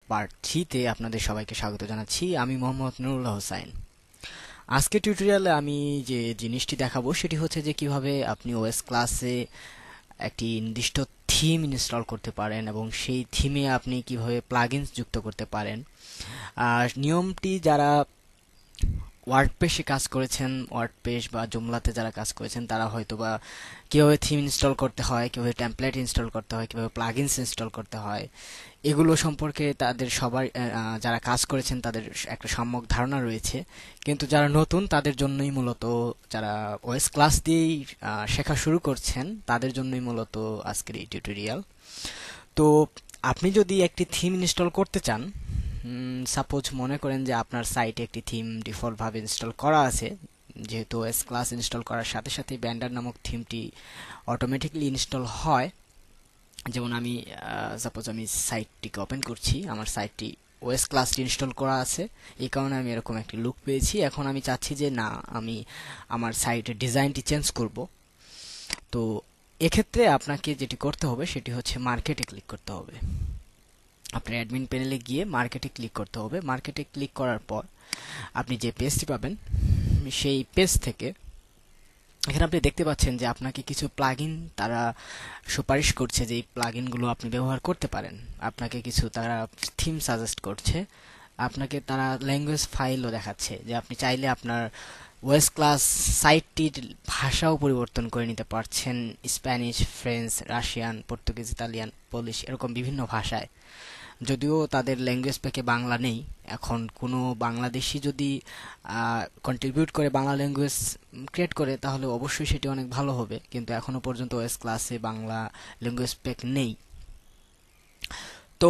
Part 3 তে আপনাদের সবাইকে স্বাগত জানাচ্ছি। আমি মোহাম্মদ নুরুল্লাহ হোসাইন। আজকে টিউটোরিয়ালে আমি যে জিনিসটি দেখাবো সেটি হচ্ছে যে কিভাবে আপনি ওএস ক্লাসে একটি নির্দিষ্ট থিম ইনস্টল করতে পারেন এবং সেই থিমে আপনি কিভাবে প্লাগইনস যুক্ত করতে পারেন। নিয়মটি যারা ওয়ার্ডপ্রেসে কাজ করেছেন, ওয়ার্ডপ্রেস বা জুমলাতে যারা কাজ করেছেন তারা হয়তোবা কিভাবে থিম ইনস্টল করতে হয়, কিভাবে টেমপ্লেট ইনস্টল করতে হয়, কিভাবে প্লাগইনস ইনস্টল করতে হয়, এগুলো সম্পর্কে তাদের সবার যারা কাজ করেছেন তাদের একটা সম্যক ধারণা রয়েছে। কিন্তু যারা নতুন তাদের জন্যই মূলত, যারা ওএস ক্লাস দিয়েই শেখা শুরু করছেন তাদের জন্যই মূলত আজকের এই টিউটোরিয়াল। তো আপনি যদি একটি থিম ইনস্টল করতে চান, সাপোজ মনে করেন যে আপনার সাইটে একটি থিম ডিফল্ট ভাবে ইনস্টল করা আছে, যেহেতু ওএস ক্লাস ইনস্টল করার সাথে সাথে ব্যান্ডার নামক থিমটি অটোমেটিক্যালি ইনস্টল হয়। যেমন আমি সাপোজ আমি সাইটটিকে ওপেন করছি, আমার সাইটটি ওএস ক্লাসটি ইনস্টল করা আছে, এই কারণে আমি এরকম একটি লুক পেয়েছি। এখন আমি চাচ্ছি যে না, আমি আমার সাইটের ডিজাইনটি চেঞ্জ করব। তো এক্ষেত্রে আপনাকে যেটি করতে হবে সেটি হচ্ছে মার্কেটে ক্লিক করতে হবে। আপনার অ্যাডমিন প্যানেলে গিয়ে মার্কেটে ক্লিক করতে হবে। মার্কেটে ক্লিক করার পর আপনি যে পেজটি পাবেন সেই পেজ থেকে এখানে আপনি দেখতে পাচ্ছেন যে আপনাকে কিছু প্লাগইন তারা সুপারিশ করছে যে এই প্লাগইনগুলো আপনি ব্যবহার করতে পারেন। আপনাকে কিছু তারা থিম সাজেস্ট করছে, আপনাকে তারা ল্যাঙ্গুয়েজ ফাইলও দেখাচ্ছে যে আপনি চাইলে আপনার ওএস ক্লাস সাইটটির ভাষাও পরিবর্তন করে নিতে পারছেন, Spanish, French, Russian, Portuguese, Italian, Polish, এরকম বিভিন্ন ভাষায়। যদিও তাদের ল্যাঙ্গুয়েজ প্যাকে বাংলা নেই। এখন কোনো বাংলাদেশি যদি কন্ট্রিবিউট করে, বাংলা ল্যাঙ্গুয়েজ ক্রিয়েট করে, তাহলে অবশ্যই সেটি অনেক ভালো হবে, কিন্তু এখনো পর্যন্ত ওএস ক্লাসে বাংলা ল্যাঙ্গুয়েজ প্যাক নেই। তো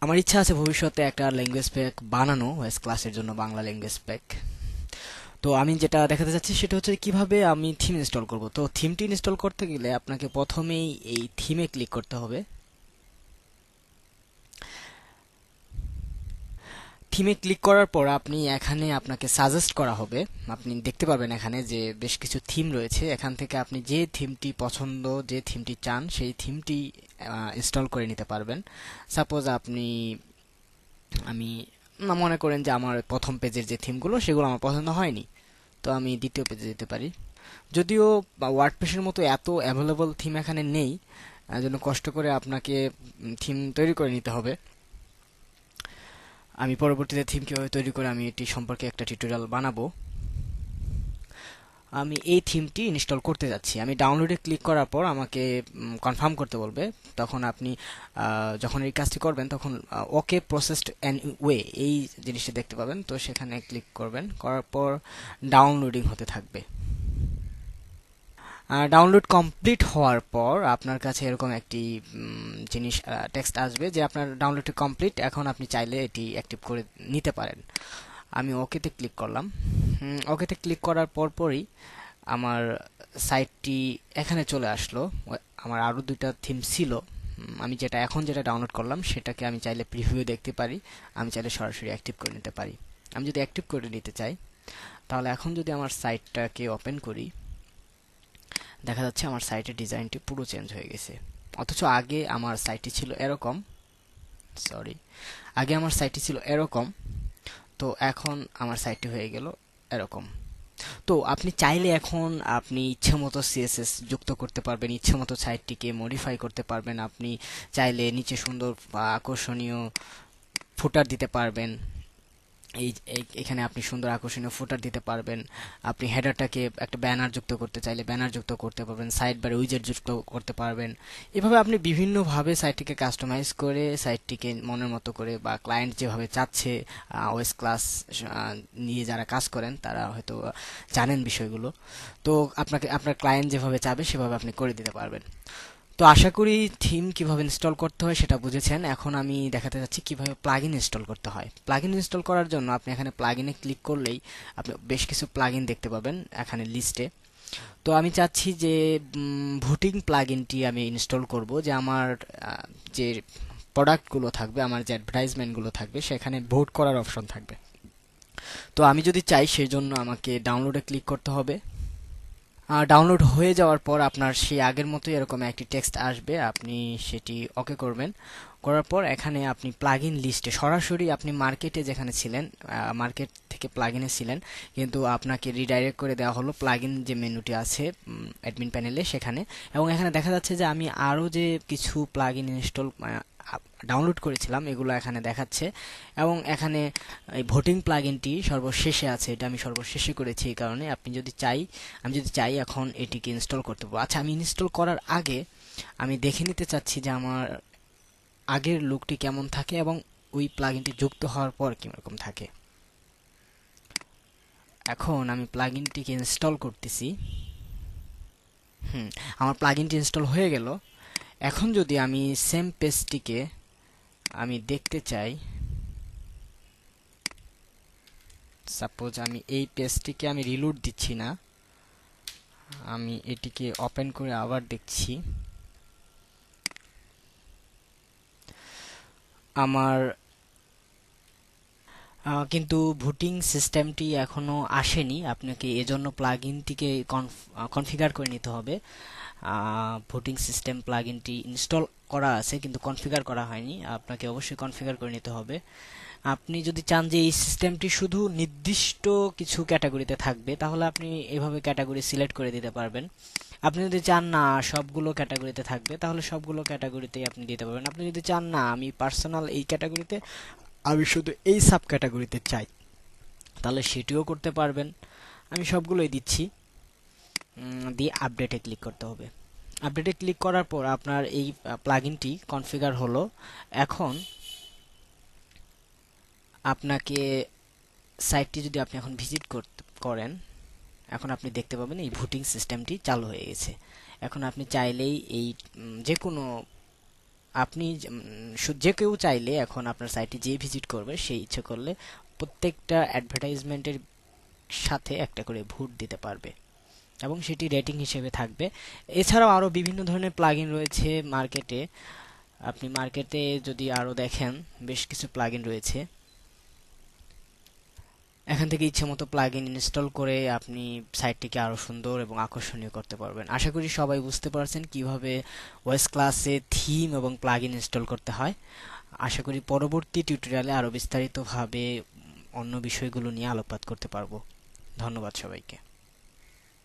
আমার ইচ্ছা আছে ভবিষ্যতে একটা ল্যাঙ্গুয়েজ প্যাক বানানো ওএস ক্লাসের জন্য, বাংলা ল্যাঙ্গুয়েজ প্যাক। তো আমি যেটা দেখাতে চাচ্ছি সেটা হচ্ছে কিভাবে আমি থিম ইনস্টল করব। তো থিমটি ইনস্টল করতে গেলে আপনাকে প্রথমেই এই থিমে ক্লিক করতে হবে। থিমে ক্লিক করার পর আপনি এখানে আপনাকে সাজেস্ট করা হবে, আপনি দেখতে পাবেন এখানে যে বেশ কিছু থিম রয়েছে। এখান থেকে আপনি যে থিমটি পছন্দ, যে থিমটি চান সেই থিমটি ইনস্টল করে নিতে পারবেন। সাপোজ আমি মনে করেন যে আমার প্রথম পেজের যে থিমগুলো সেগুলো আমার পছন্দ হয়নি, তো আমি দ্বিতীয় পেজে যেতে পারি। যদিও ওয়ার্ডপ্রেসের মতো এত অ্যাভেলেবল থিম এখানে নেই, জন্য কষ্ট করে আপনাকে থিম তৈরি করে নিতে হবে। আমি পরবর্তীতে থিম কিভাবে তৈরি করে আমি এটি সম্পর্কে একটা টিউটোরিয়াল বানাবো। আমি এই থিমটি ইনস্টল করতে যাচ্ছি। আমি ডাউনলোডে ক্লিক করার পর আমাকে কনফার্ম করতে বলবে। তখন আপনি যখন এই কাজটি করবেন তখন ওকে প্রসেসড অ্যান্ড ওয়ে এই জিনিসটি দেখতে পাবেন। তো সেখানে ক্লিক করবেন, করার পর ডাউনলোডিং হতে থাকবে। ডাউনলোড কমপ্লিট হওয়ার পর আপনার কাছে এরকম একটি জিনিস টেক্সট আসবে যে আপনার ডাউনলোডটি কমপ্লিট, এখন আপনি চাইলে এটি অ্যাক্টিভ করে নিতে পারেন। আমি ওকেতে ক্লিক করলাম। ওকেতে ক্লিক করার পরপরই আমার সাইটটি এখানে চলে আসলো। আমার আরও দুইটা থিম ছিল, আমি যেটা ডাউনলোড করলাম সেটাকে আমি চাইলে প্রিভিউ দেখতে পারি, আমি চাইলে সরাসরি অ্যাক্টিভ করে নিতে পারি। আমি যদি অ্যাক্টিভ করে নিতে চাই তাহলে এখন যদি আমার সাইটটাকে ওপেন করি, দেখা যাচ্ছে আমার সাইটের ডিজাইনটি পুরো চেঞ্জ হয়ে গেছে। অথচ আগে আমার সাইটটি ছিল এরকম, আগে আমার সাইটটি ছিল এরকম, তো এখন আমার সাইটটি হয়ে গেল এরকম। তো আপনি চাইলে এখন আপনি ইচ্ছে মতো সিএসএস যুক্ত করতে পারবেন, ইচ্ছে মতো সাইটটিকে মডিফাই করতে পারবেন। আপনি চাইলে নিচে সুন্দর বা আকর্ষণীয় ফুটার দিতে পারবেন। এখানে আপনি সুন্দর আকর্ষণীয় ফুটার দিতে পারবেন। আপনি হেডারটাকে একটা ব্যানার যুক্ত করতে চাইলে ব্যানার যুক্ত করতে পারবেন, সাইড বারে উইজেট যুক্ত করতে পারবেন। এভাবে আপনি বিভিন্নভাবে সাইটটিকে কাস্টমাইজ করে, সাইটটিকে মনের মতো করে বা ক্লায়েন্ট যেভাবে চাচ্ছে, ওএস ক্লাস নিয়ে যারা কাজ করেন তারা হয়তো জানেন বিষয়গুলো, তো আপনার ক্লায়েন্ট যেভাবে চাবে সেভাবে আপনি করে দিতে পারবেন। তো আশা করি থিম কিভাবে ইনস্টল করতে হয় সেটা বুঝেছেন। এখন আমি দেখাতে যাচ্ছি কিভাবে প্লাগইন ইনস্টল করতে হয়। প্লাগইন ইনস্টল করার জন্য আপনি এখানে প্লাগইনে ক্লিক করলেই আপনি বেশ কিছু প্লাগইন দেখতে পাবেন এখানে লিস্টে। তো আমি চাচ্ছি যে ভোটিং প্লাগইনটি আমি ইনস্টল করব, যে আমার যে প্রোডাক্টগুলো থাকবে, আমার যে অ্যাডভার্টাইজমেন্টগুলো থাকবে সেখানে ভোট করার অপশন থাকবে। তো আমি যদি চাই সেই জন্য আমাকে ডাউনলোডে ক্লিক করতে হবে। ডাউনলোড হয়ে যাওয়ার পর আপনার সেই আগের মতোই এরকম একটি টেক্সট আসবে, আপনি সেটি ওকে করবেন। করার পর এখানে আপনি প্লাগইন লিস্টে সরাসরি আপনি মার্কেটে যেখানে ছিলেন, মার্কেট থেকে প্লাগইনে ছিলেন, কিন্তু আপনাকে রিডাইরেক্ট করে দেওয়া হলো প্লাগইন যে মেনুটি আছে অ্যাডমিন প্যানেলে সেখানে। এবং এখানে দেখা যাচ্ছে যে আমি আরও যে কিছু প্লাগইন ইনস্টল ডাউনলোড করেছিলাম এগুলো এখানে দেখাচ্ছে। এবং এখানে এই ভোটিং প্লাগইনটি সর্বশেষে আছে, এটা আমি সর্বশেষে করেছি এই কারণে। আমি যদি চাই এখন এটিকে ইনস্টল করতে পারবো। আচ্ছা, আমি ইনস্টল করার আগে আমি দেখে নিতে চাচ্ছি যে আমার আগের লুকটি কেমন থাকে এবং ওই প্লাগইনটি যুক্ত হওয়ার পর কিরকম থাকে। এখন আমি প্লাগইনটিকে ইনস্টল করতেছি। আমার প্লাগইনটি ইনস্টল হয়ে গেল। এখন যদি আমি সেম পেজটিকে আমি দেখতে চাই, সাপোজ আমি এই পেজটিকে আমি রিলোড দিচ্ছি না, আমি এটিকে ওপেন করে আবার দেখছি, আমার কিন্তু ভোটিং সিস্টেমটি এখনো আসেনি। আপনাকে এজন্য প্লাগইনটিকে কনফিগার করে নিতে হবে। ভোটিং সিস্টেম প্লাগইনটি ইনস্টল করা আছে কিন্তু কনফিগার করা হয়নি, আপনাকে অবশ্যই কনফিগার করে নিতে হবে। আপনি যদি চান যে এই সিস্টেমটি শুধু নির্দিষ্ট কিছু ক্যাটাগরিতে থাকবে তাহলে আপনি এভাবে ক্যাটাগরি সিলেক্ট করে দিতে পারবেন। আপনি যদি চান না সবগুলো ক্যাটাগরিতে থাকবে তাহলে সবগুলো ক্যাটাগরিতেই আপনি দিতে পারবেন। আপনি যদি চান না আমি পার্সোনাল এই ক্যাটাগরিতে, আমি শুধু এই সাব ক্যাটাগরিতে চাই, তাহলে সেটিও করতে পারবেন। আমি সবগুলোই দিচ্ছি, দিয়ে আপডেটে ক্লিক করতে হবে। আপডেটে ক্লিক করার পর আপনার এই প্লাগইনটি কনফিগার হলো। এখন আপনাকে সাইটটি যদি আপনি এখন ভিজিট করেন, এখন আপনি দেখতে পাবেন এই ভোটিং সিস্টেমটি চালু হয়ে গেছে। এখন আপনি চাইলেই এই যে কোনো আপনি যে কেউ চাইলে এখন আপনার সাইটে যে ভিজিট করবে সেই ইচ্ছে করলে প্রত্যেকটা অ্যাডভার্টাইজমেন্টের সাথে একটা করে ভোট দিতে পারবে এবং সেটি রেটিং হিসেবে থাকবে। এছাড়াও আরও বিভিন্ন ধরনের প্লাগইন রয়েছে মার্কেটে। আপনি মার্কেটে যদি আরও দেখেন বেশ কিছু প্লাগইন রয়েছে। এখান থেকে ইচ্ছেমতো প্লাগইন ইনস্টল করে আপনি সাইটটিকে আরো সুন্দর এবং আকর্ষণীয় করতে পারবেন। আশা করি সবাই বুঝতে পারছেন কিভাবে ওএস ক্লাসে থিম এবং প্লাগইন ইনস্টল করতে হয়। আশা করি পরবর্তী টিউটোরিয়ালে আরো বিস্তারিতভাবে অন্য বিষয়গুলো নিয়ে আলোকপাত করতে পারবো। ধন্যবাদ সবাইকে।